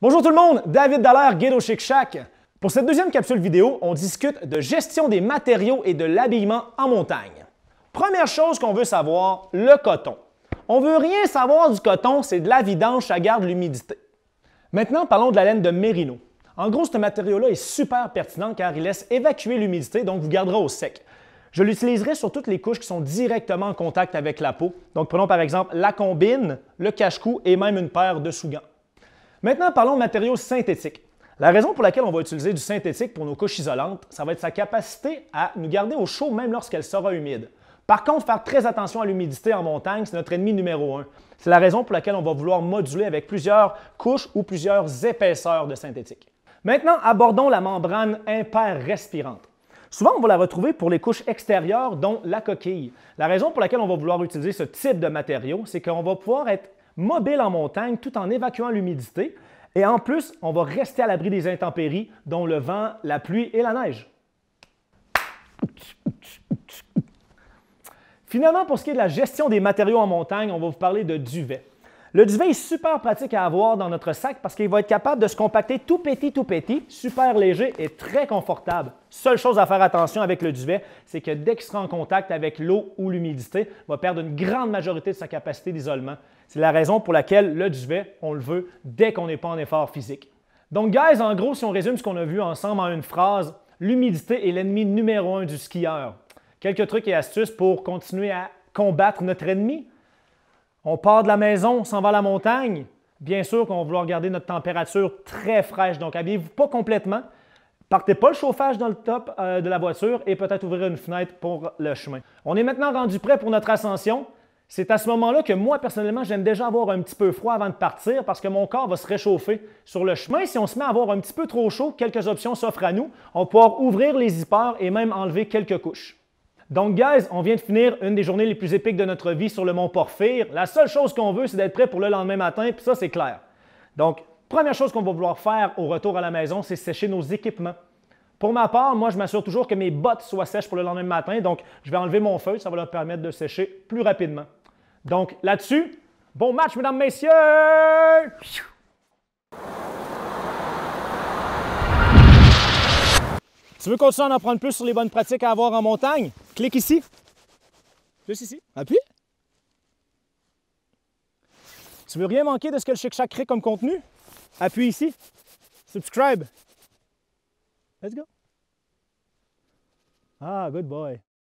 Bonjour tout le monde, David Dallaire, Guide au Chic Shack. Pour cette deuxième capsule vidéo, on discute de gestion des matériaux et de l'habillement en montagne. Première chose qu'on veut savoir, le coton. On veut rien savoir du coton, c'est de la vidange, ça garde l'humidité. Maintenant, parlons de la laine de mérino. En gros, ce matériau-là est super pertinent car il laisse évacuer l'humidité, donc vous gardera au sec. Je l'utiliserai sur toutes les couches qui sont directement en contact avec la peau. Donc prenons par exemple la combine, le cache-cou et même une paire de sous-gants. Maintenant, parlons de matériaux synthétiques. La raison pour laquelle on va utiliser du synthétique pour nos couches isolantes, ça va être sa capacité à nous garder au chaud même lorsqu'elle sera humide. Par contre, faire très attention à l'humidité en montagne, c'est notre ennemi numéro 1. C'est la raison pour laquelle on va vouloir moduler avec plusieurs couches ou plusieurs épaisseurs de synthétique. Maintenant, abordons la membrane imper-respirante. Souvent, on va la retrouver pour les couches extérieures, dont la coquille. La raison pour laquelle on va vouloir utiliser ce type de matériau, c'est qu'on va pouvoir être mobile en montagne tout en évacuant l'humidité. Et en plus, on va rester à l'abri des intempéries, dont le vent, la pluie et la neige. Finalement, pour ce qui est de la gestion des matériaux en montagne, on va vous parler de duvet. Le duvet est super pratique à avoir dans notre sac parce qu'il va être capable de se compacter tout petit, super léger et très confortable. Seule chose à faire attention avec le duvet, c'est que dès qu'il sera en contact avec l'eau ou l'humidité, il va perdre une grande majorité de sa capacité d'isolement. C'est la raison pour laquelle le duvet, on le veut dès qu'on n'est pas en effort physique. Donc, guys, en gros, si on résume ce qu'on a vu ensemble en une phrase, l'humidité est l'ennemi numéro 1 du skieur. Quelques trucs et astuces pour continuer à combattre notre ennemi. On part de la maison, on s'en va à la montagne. Bien sûr qu'on va vouloir garder notre température très fraîche, donc habillez-vous pas complètement. Partez pas le chauffage dans le top de la voiture et peut-être ouvrir une fenêtre pour le chemin. On est maintenant rendu prêt pour notre ascension. C'est à ce moment-là que moi, personnellement, j'aime déjà avoir un petit peu froid avant de partir parce que mon corps va se réchauffer sur le chemin. Si on se met à avoir un petit peu trop chaud, quelques options s'offrent à nous. On va pouvoir ouvrir les zippers et même enlever quelques couches. Donc, guys, on vient de finir une des journées les plus épiques de notre vie sur le mont Porphyre. La seule chose qu'on veut, c'est d'être prêt pour le lendemain matin, puis ça, c'est clair. Donc, première chose qu'on va vouloir faire au retour à la maison, c'est sécher nos équipements. Pour ma part, moi, je m'assure toujours que mes bottes soient sèches pour le lendemain matin, donc je vais enlever mon feuille, ça va leur permettre de sécher plus rapidement. Donc, là-dessus, bon match, mesdames, messieurs! Tu veux continuer à en prendre plus sur les bonnes pratiques à avoir en montagne? Clique ici. Juste ici. Appuie. Tu veux rien manquer de ce que le Chic Shack crée comme contenu? Appuie ici. Subscribe. Let's go. Ah, good boy.